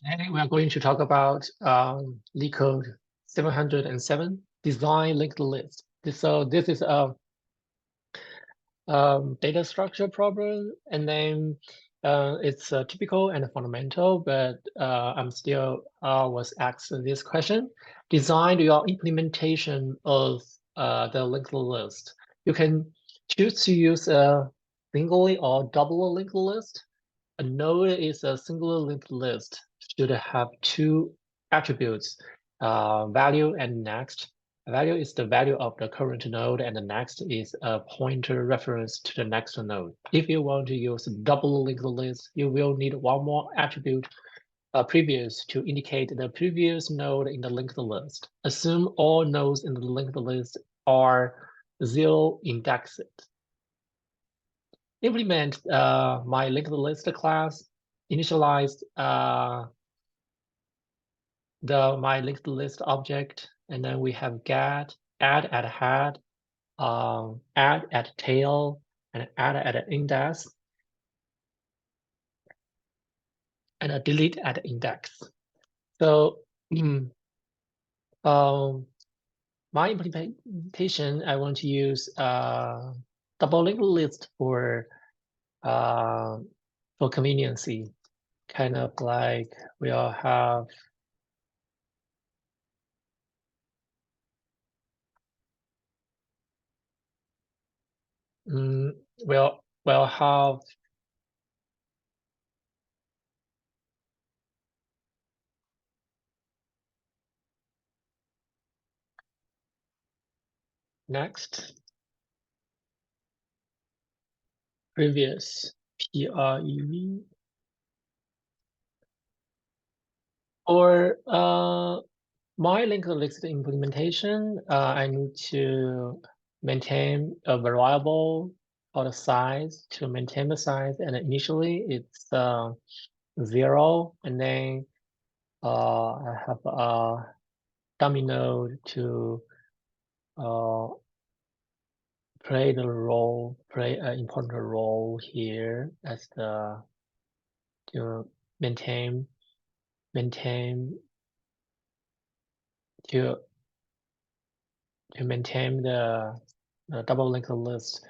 Today we are going to talk about Leetcode 707, design linked list. This is a data structure problem, and then it's typical and fundamental, but I'm still was asked this question. Design your implementation of the linked list. You can choose to use a singly or double linked list. A node is a single linked list, should have two attributes, value and next. Value is the value of the current node, and the next is a pointer reference to the next node. If you want to use double linked list, you will need one more attribute, previous, to indicate the previous node in the linked list. Assume all nodes in the linked list are zero indexed. Implement my linked list class, initialize my linked list object, and then we have get, add at head, add at tail, and add at index, and delete at index. So my implementation, I want to use double linked list for conveniency. Kind of like we'll have we'll have next, previous, PREV, or my linked list implementation, I need to maintain a variable called size to maintain the size, and initially it's 0, and then I have a dummy node to play an important role here as to maintain to maintain the double linked list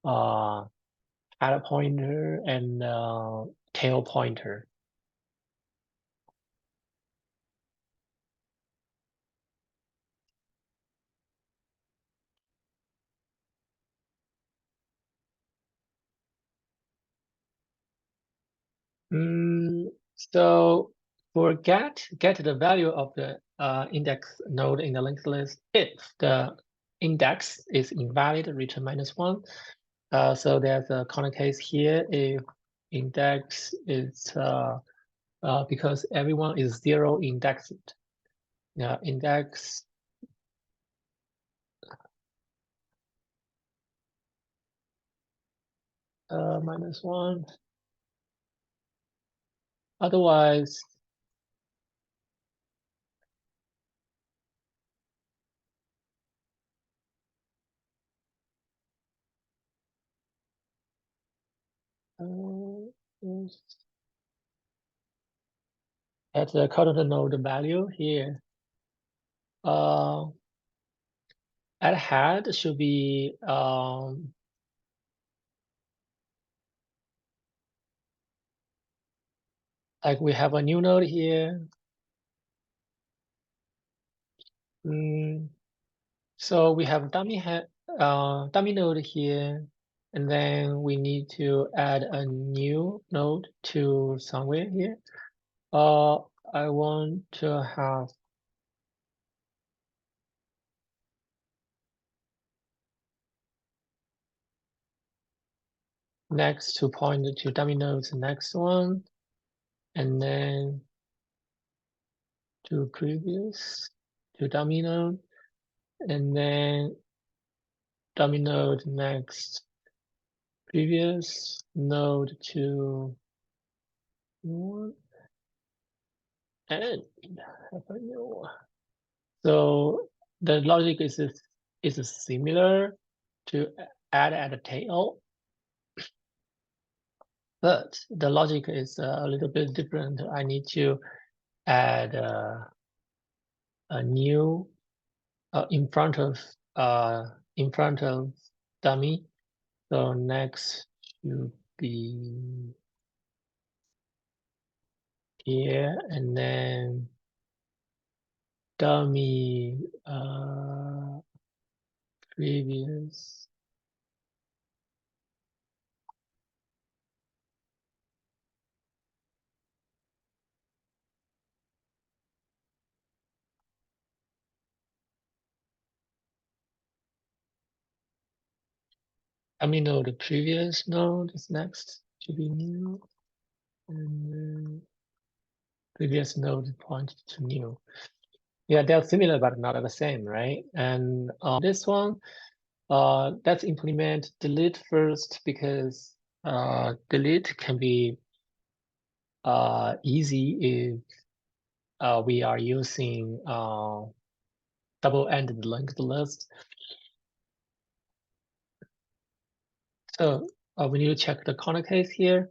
head pointer and tail pointer. So for get the value of the index node in the linked list. If the index is invalid, return -1. So there's a corner case here. If index is because everyone is 0 indexed. Index -1. Otherwise, at the current node value here, at head should be like we have a new node here. So we have dummy node here, and then we need to add a new node to somewhere here. I want to have next to point to dummy nodes, next one, and then to previous to dummy node, and then dummy node next, previous node to one, and have a new one. So the logic is similar to add at the tail. but the logic is a little bit different. I need to add a new in front of dummy. So next should be here, and then dummy previous. Dummy node previous node is next to be new, and then previous node point to new. Yeah, they're similar but not the same, right? And this one, let's implement delete first, because delete can be easy if we are using double-ended linked list. So we need to check the corner case here.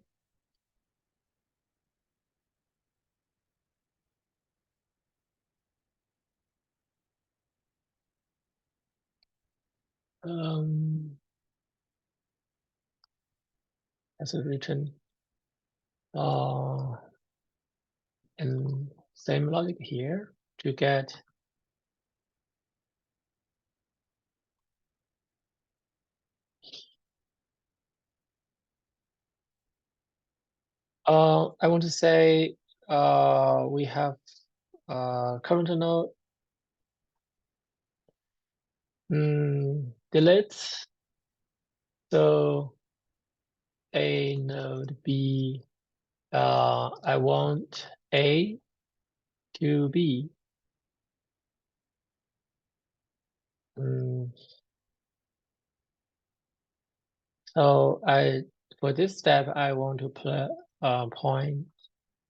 As a written, and same logic here to get I want to say we have current node delete. So A node B, I want A to B. So for this step, I want to put point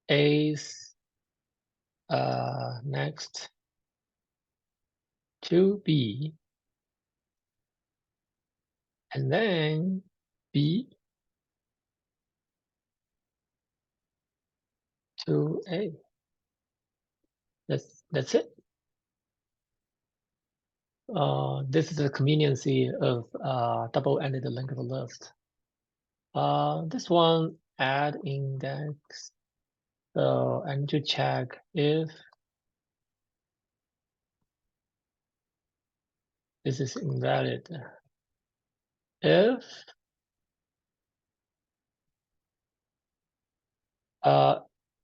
A's next to B, and then B to A. That's it. This is the conveniency of double-ended linked list. This one add index. So I need to check if this is invalid. If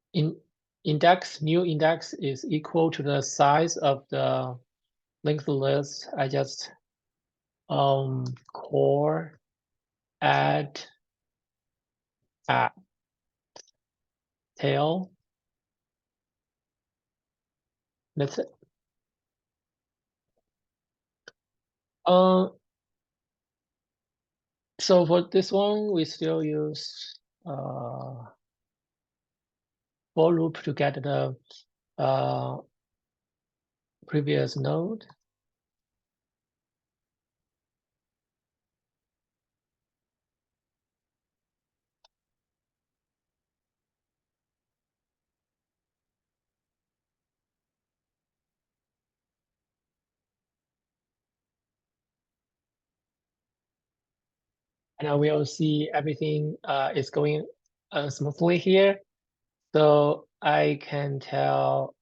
new index is equal to the size of the linked list, I just core add at tail. That's it. So for this one, we still use for loop to get the previous node. And we will see everything is going smoothly here. So I can tell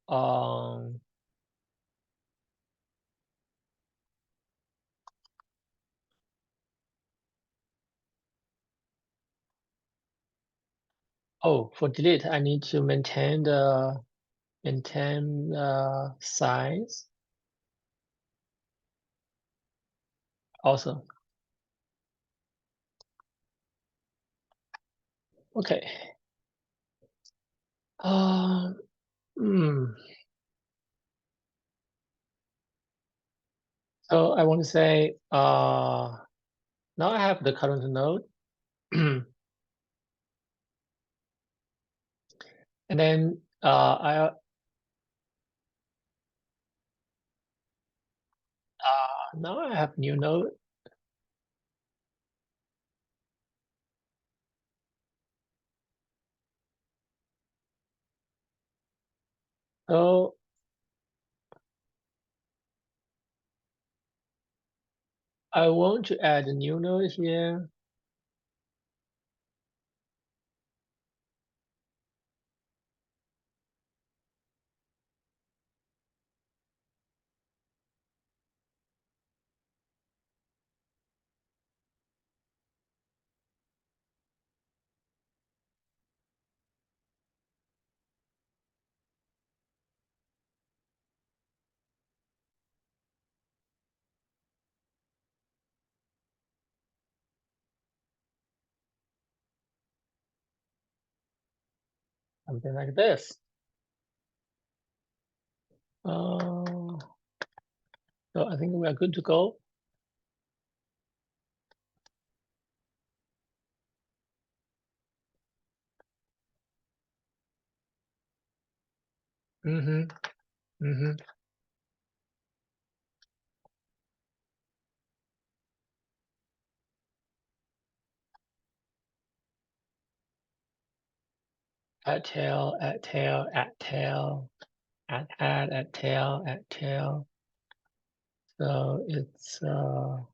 oh, for delete, I need to maintain the size also. Okay. So I want to say now I have the current node. And then now I have new node. So I want to add a new node here. Something like this. So I think we are good to go. Mm-hmm. Mm-hmm. Add tail, add tail, add tail, add tail, add tail. So it's for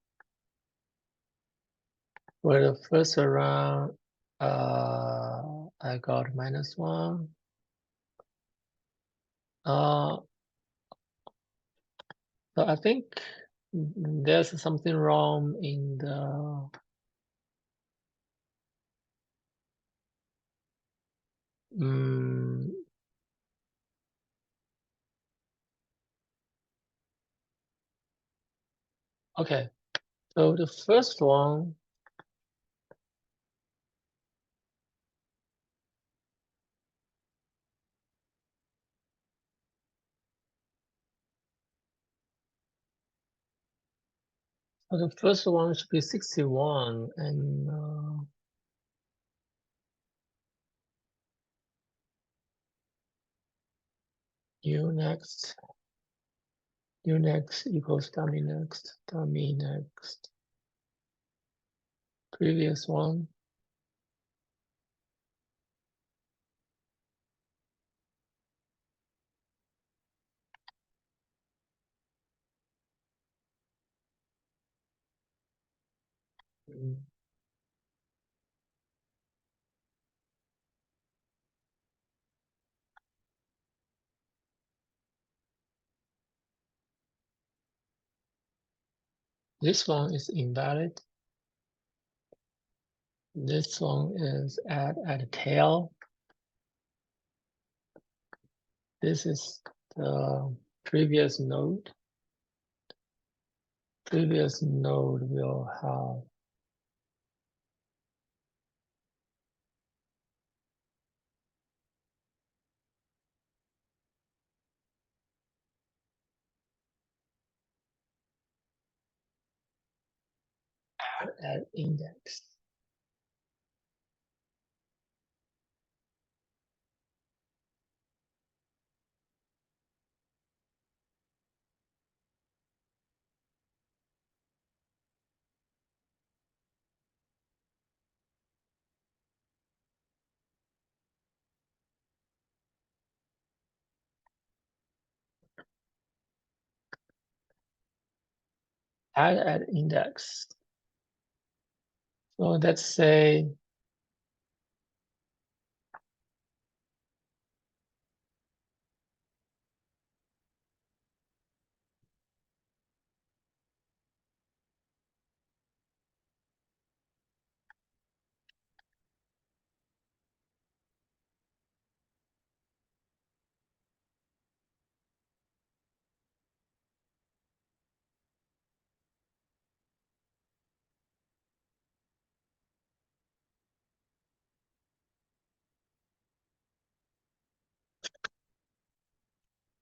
the first round, I got -1. So I think there's something wrong in the okay. So the first one, should be 61, and u next equals dummy next, previous one. Mm. This one is invalid. This one is at tail. This is the previous node. Previous node will have at index. Add at index. So let's say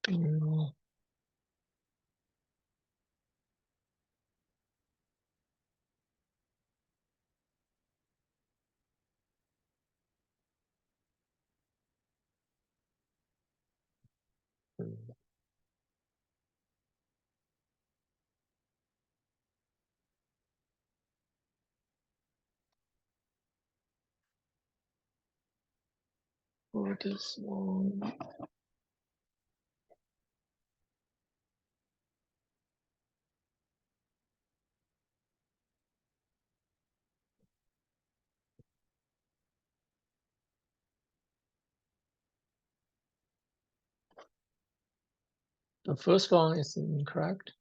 mm, for this one, The first one is incorrect.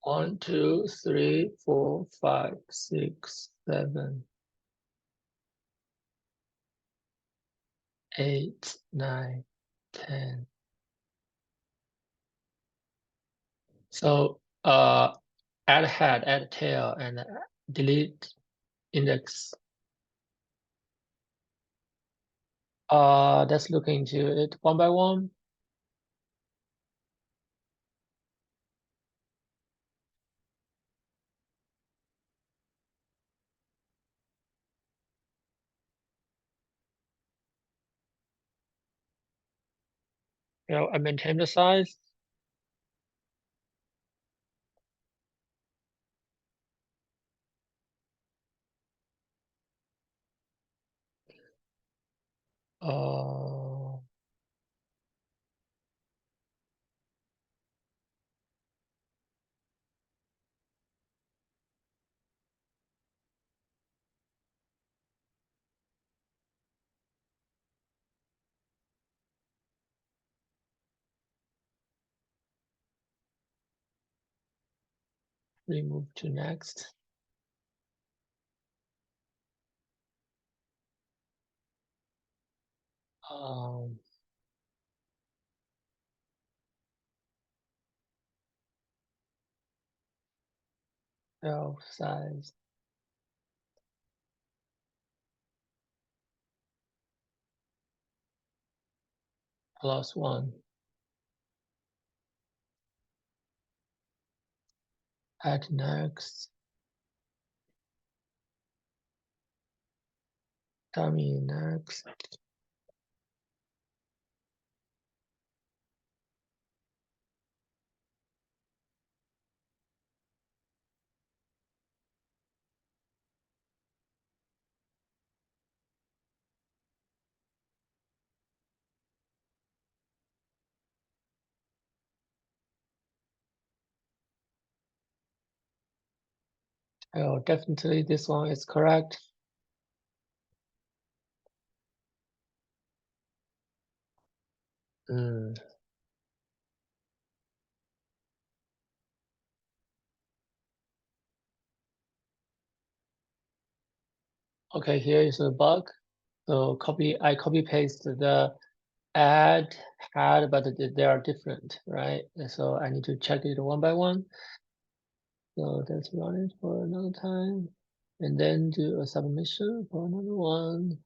One, two, three, four, five, six, 7, 8, 9, 10. So add head, add tail, and delete index. Let's look into it one by one. I maintain the size. Uh, we move to next. Um, size +1. Add next. Dummy next. Oh, definitely this one is correct. Okay, here is a bug. So I copy paste the add had, but they are different, right? So I need to check it one by one. So let's run it for another time, and then do a submission for another one.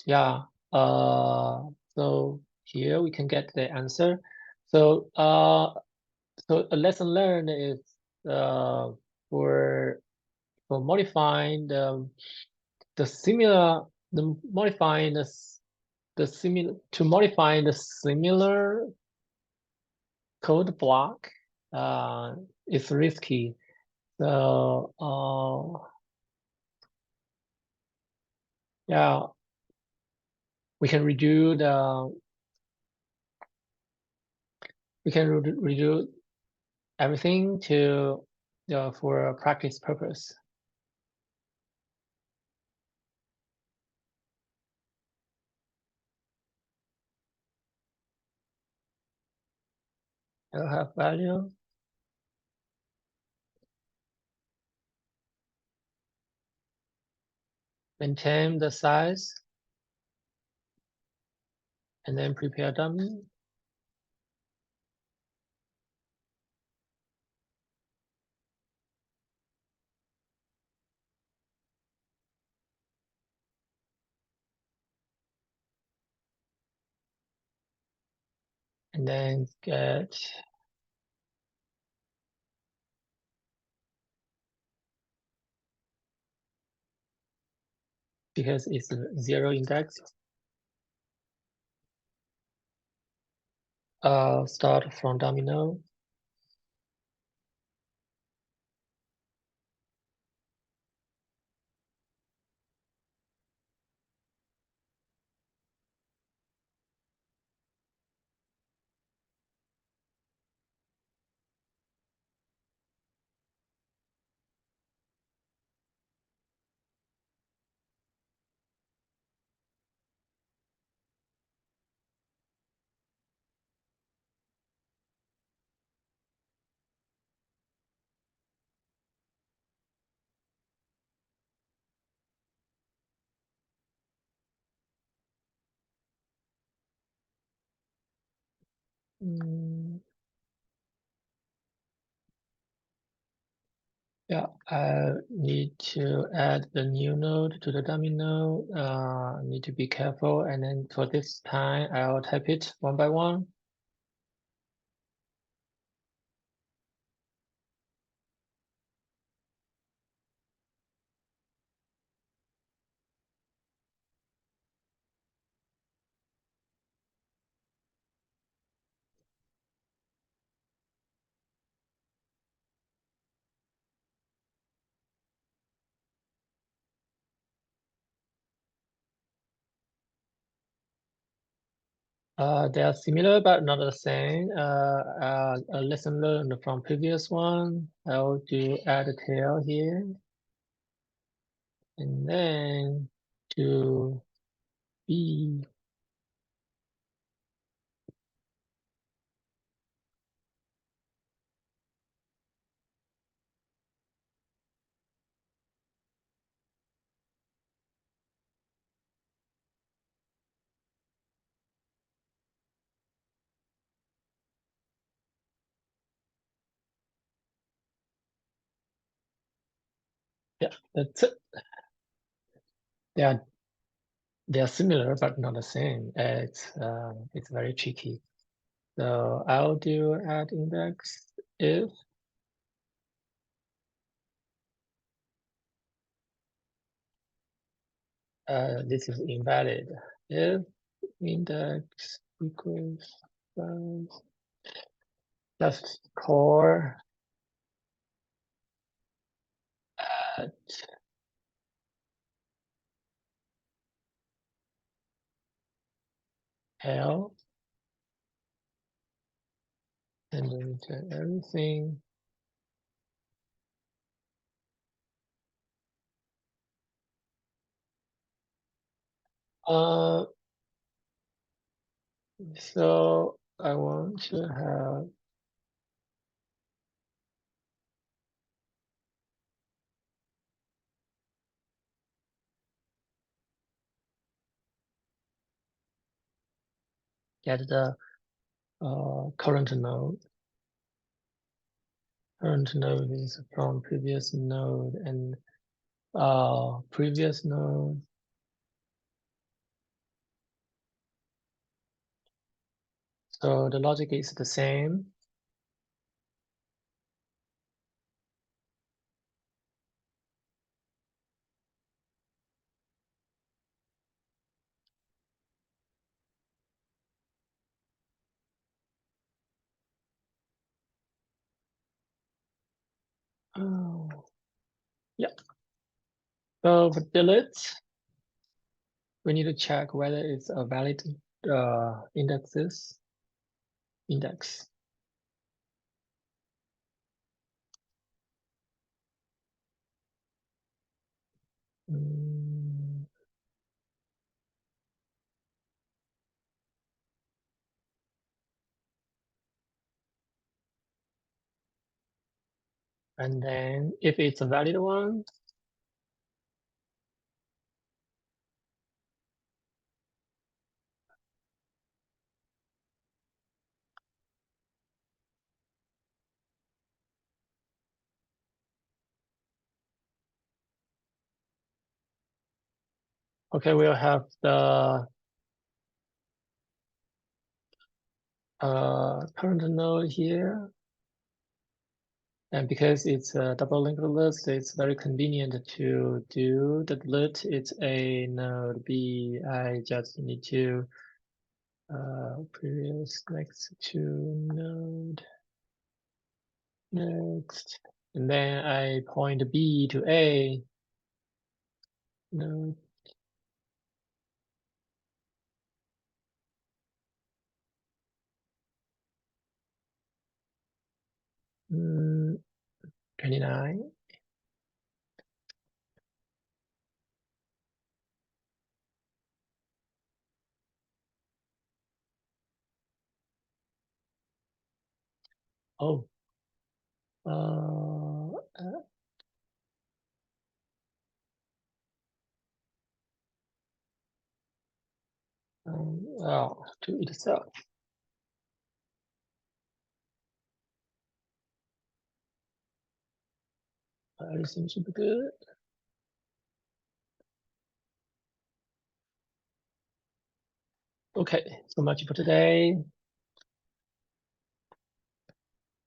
Yeah. So here we can get the answer. So so a lesson learned is uh for modifying the similar the modifying the similar to modify the similar code block is risky. So yeah, we can redo redo everything to for a practice purpose. It'll have value. Maintain the size, and then prepare dummy. And then get because it's a 0 index. Start from dummy node. Yeah, I need to add the new node to the dummy node. Need to be careful. And then for this time, I'll type it one by one. They are similar, but not the same. A lesson learned from previous one. I'll do add a tail here. And then to B. Yeah, that's it. They are they are similar, but not the same. It's very tricky. So I'll do add index if this is invalid. If index equals just core at L and then return everything. So I want to have get the current node. Current node is from previous node and previous node. So the logic is the same. Oh, yeah. So for delete, we need to check whether it's a valid index. And then if it's a valid one, okay, we'll have the current node here. And because it's a double linked list, it's very convenient to do the delete. It's a node B. I just need to previous next to node next. And then I point B to A node. Mm, 29. Oh, oh, to itself. Everything should be good. Okay, so much for today.